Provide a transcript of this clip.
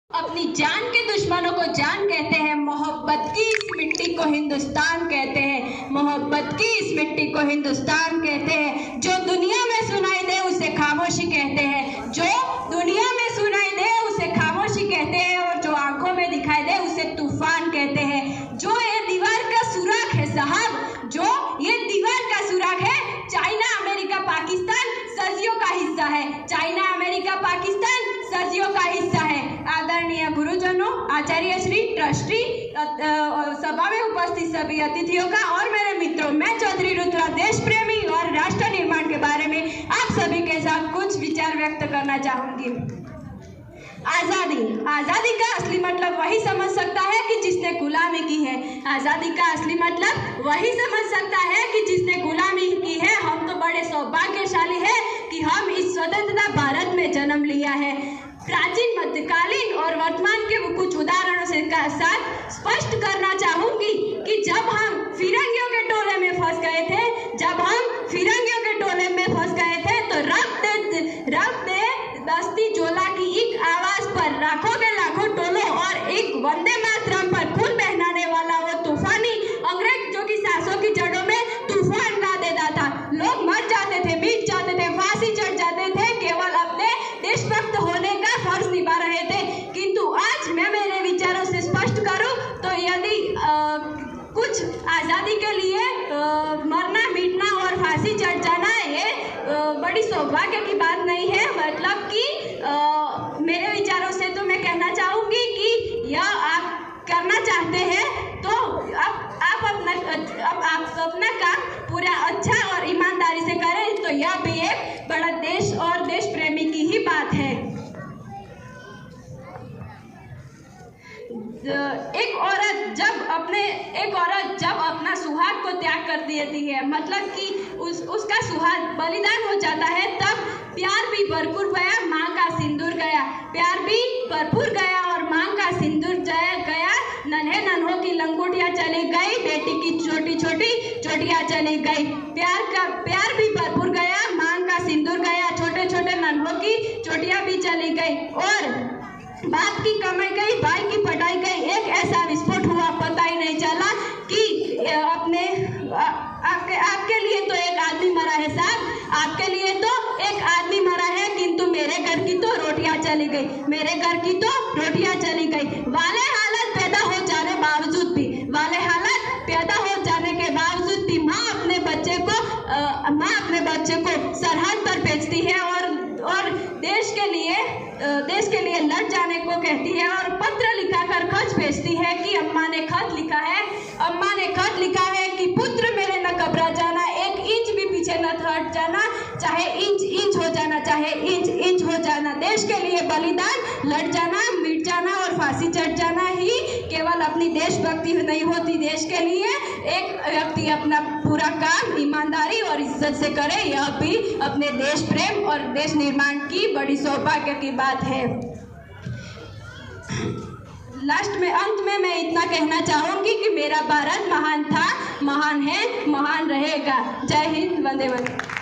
अपनी जान के दुश्मनों को जान कहते हैं, मोहब्बत की इस मिट्टी को हिंदुस्तान कहते हैं, मोहब्बत की इस मिट्टी को हिंदुस्तान कहते हैं। जो दुनिया में सुनाई दे उसे खामोशी कहते हैं, जो दुनिया में सुनाई दे उसे खामोशी कहते हैं, और जो आंखों में दिखाई दे उसे तूफान कहते हैं। जो ये दीवार का सुराख है साहब, जो ये दीवार का सुराख है, चाइना अमेरिका पाकिस्तान सदियों का हिस्सा है, चाइना अमेरिका पाकिस्तान सदियों का हिस्सा है। आदरणीय गुरुजनों, आचार्य श्री, ट्रस्टी, सभा में उपस्थित सभी अतिथियों का और मेरे मित्रों, मैं चौधरी रुद्रा देश प्रेमी और राष्ट्र निर्माण के बारे में आप सभी के साथ कुछ विचार व्यक्त करना चाहूंगी। आजादी, आजादी का असली मतलब वही समझ सकता है कि जिसने गुलामी की है। आजादी का असली मतलब वही समझ सकता है कि जिसने गुलामी की है। हम तो बड़े सौभाग्यशाली है कि हम इस स्वतंत्रता भारत में जन्म लिया है। प्राचीन, मध्यकालीन और वर्तमान के कुछ उदाहरणों से साथ स्पष्ट करना चाहूंगी कि जब हम फिरंगियों के टोले में फंस गए थे, जब हम फिरंगियों के टोले में फंस गए थे, तो रब दे दस्ती जोला की एक आवाज पर लाखों के लाखों टोलों और एक वंदे मातरम पर खून बहनाने वाला वो तूफानी अंग्रेज जो कि सांसों की जड़ों में तूफान गा देता था। लोग मर जाते थे, मिट जाते थे, फांसी चढ़ जाते थे, केवल अपने देशभक्त होने का फर्ज निभा रहे थे। किंतु आज मैं मेरे विचारों से स्पष्ट करूं तो यदि कुछ आज़ादी के लिए मरना, मिटना और फांसी चढ़ जाना ये बड़ी सौभाग्य की बात नहीं है। मतलब कि मेरे विचारों से तो मैं कहना चाहूँगी कि यह आप करना चाहते हैं तो आप अपना काम पूरा अच्छा और ईमानदारी से करें, तो यह भी एक बड़ा देश और देश प्रेमी की ही बात है। एक औरत जब अपना सुहाग को त्याग कर देती है, मतलब कि उसका सुहाग बलिदान हो जाता है, तब प्यार भी भरपूर गया, माँ का सिंदूर गया। प्यार भी भरपूर गया और माँ का सिंदूर गया। नन्हे नन्हों की लंगोटियाँ चली गई, बेटी की छोटी छोटी चोटियाँ चली गई। प्यार भी भरपूर गया, माँ का सिंदूर गया, छोटे छोटे नन्हों की चोटियाँ भी चली गई, और बाप की कमाई गई, भाई की पढ़ाई गई। एक ऐसा विस्फोट हुआ, पता ही नहीं चला कि आपके लिए तो एक आदमी मरा है साहब, आपके लिए तो एक आदमी मरा है, किंतु मेरे घर की तो रोटियां चली गई, मेरे घर की तो रोटियां चली गई। वाले हालत पैदा हो जाने के बावजूद भी माँ अपने बच्चे को सरहद पर भेजती है और देश के लिए लड़ जाने को कहती है, और पत्र लिखाकर खत भेजती है कि अम्मा ने खत लिखा है कि पुत्र मेरे न घबरा जाना, एक इंच भी पीछे न हट जाना, चाहे इंच हो जाना, चाहे इंच हो जाना। देश के लिए बलिदान, लड़ जाना, मिट जाना और फांसी चढ़ जाना ही केवल अपनी देशभक्ति नहीं होती। देश के लिए एक व्यक्ति अपना पूरा काम ईमानदारी और इज्जत से करे, यह भी अपने देश प्रेम और देश निर्माण की बड़ी सौभाग्य की बात है। अंत में मैं इतना कहना चाहूंगी कि मेरा भारत महान था, महान है, महान रहेगा। जय हिंद, वंदे मातरम।